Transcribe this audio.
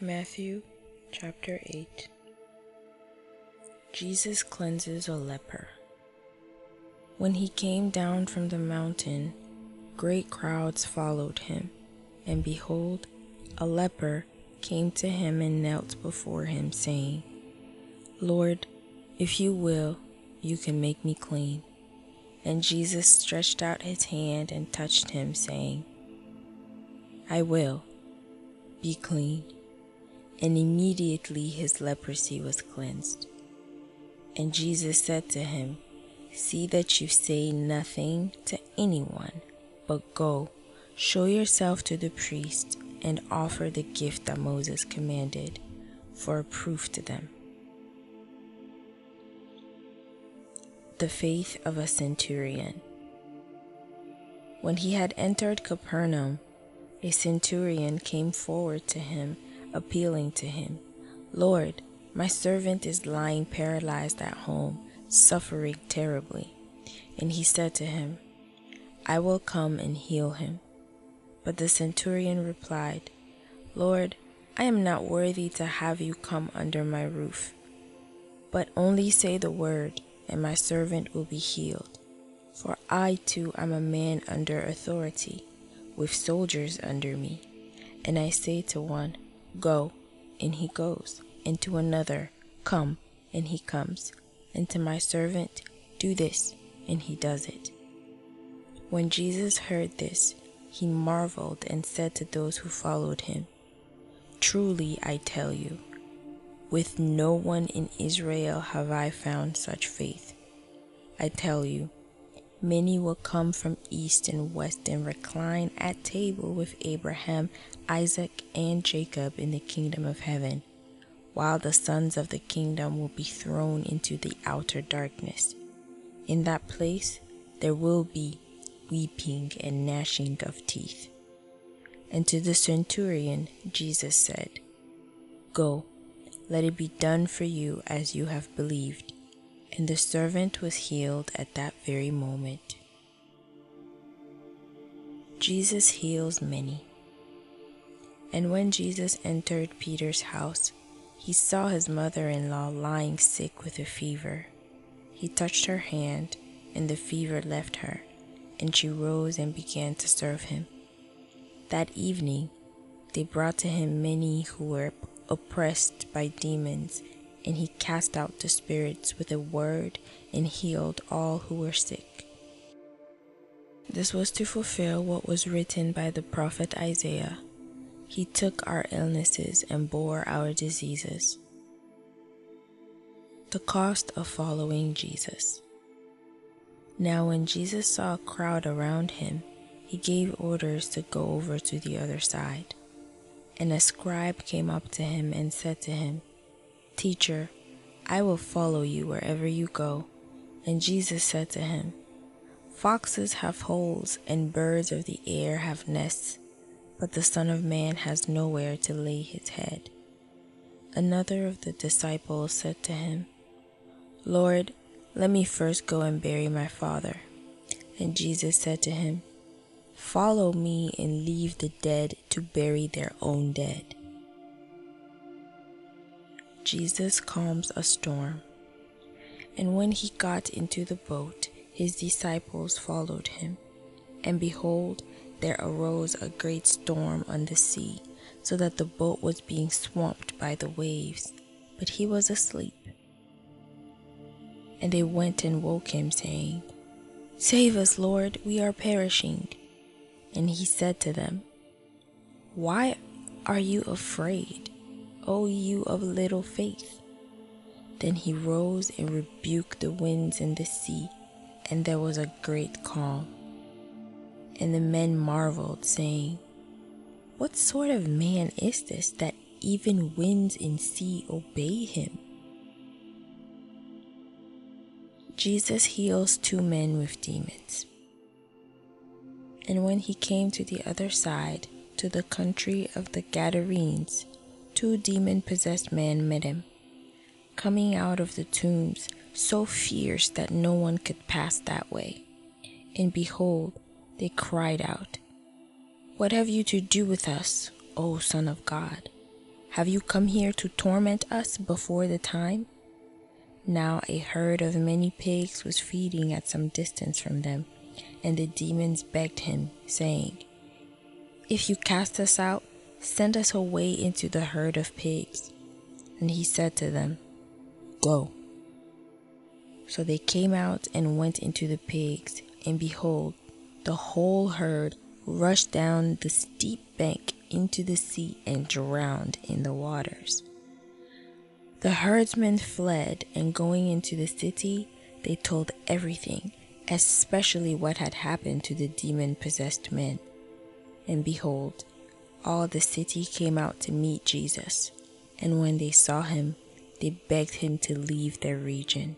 Matthew chapter 8. Jesus cleanses a leper. When he came down from the mountain, great crowds followed him, and behold, a leper came to him and knelt before him, saying, Lord, if you will, you can make me clean. And Jesus stretched out his hand and touched him, saying, I will, be clean. And immediately his leprosy was cleansed. And Jesus said to him, See that you say nothing to anyone, but go, show yourself to the priest, and offer the gift that Moses commanded, for a proof to them. The faith of a centurion. When he had entered Capernaum, a centurion came forward to him, appealing to him, Lord, my servant is lying paralyzed at home, suffering terribly. And he said to him, I will come and heal him. But the centurion replied, Lord, I am not worthy to have you come under my roof, but only say the word, and my servant will be healed. For I too am a man under authority, with soldiers under me. And I say to one, Go, and he goes, and to another, Come, and he comes, and to my servant, Do this, and he does it. When Jesus heard this, he marveled and said to those who followed him, Truly I tell you, with no one in Israel have I found such faith. I tell you, many will come from east and west and recline at table with Abraham, Isaac, and Jacob in the kingdom of heaven, while the sons of the kingdom will be thrown into the outer darkness. In that place there will be weeping and gnashing of teeth. And to the centurion Jesus said, Go, let it be done for you as you have believed. And the servant was healed at that very moment. Jesus heals many. And when Jesus entered Peter's house, he saw his mother-in-law lying sick with a fever. He touched her hand, and the fever left her, and she rose and began to serve him. That evening, they brought to him many who were oppressed by demons, and he cast out the spirits with a word and healed all who were sick. This was to fulfill what was written by the prophet Isaiah. He took our illnesses and bore our diseases. The cost of following Jesus. Now when Jesus saw a crowd around him, he gave orders to go over to the other side. And a scribe came up to him and said to him, Teacher, I will follow you wherever you go. And Jesus said to him, Foxes have holes and birds of the air have nests, but the Son of Man has nowhere to lay his head. Another of the disciples said to him, Lord, let me first go and bury my father. And Jesus said to him, Follow me and leave the dead to bury their own dead. Jesus calms a storm. And when he got into the boat, his disciples followed him. And behold, there arose a great storm on the sea, so that the boat was being swamped by the waves, but he was asleep. And they went and woke him, saying, Save us, Lord, we are perishing. And he said to them, Why are you afraid, O you of little faith? Then he rose and rebuked the winds and the sea, and there was a great calm. And the men marveled, saying, What sort of man is this, that even winds and sea obey him? Jesus heals 2 men with demons. And when he came to the other side, to the country of the Gadarenes, 2 demon-possessed men met him, coming out of the tombs, so fierce that no one could pass that way. And behold, they cried out, What have you to do with us, O Son of God? Have you come here to torment us before the time?" Now a herd of many pigs was feeding at some distance from them, and the demons begged him, saying, "If you cast us out, send us away into the herd of pigs." And he said to them, "Go." So they came out and went into the pigs, and behold, the whole herd rushed down the steep bank into the sea and drowned in the waters. The herdsmen fled, and going into the city, they told everything, especially what had happened to the demon-possessed men. And behold, all the city came out to meet Jesus, and when they saw him, they begged him to leave their region.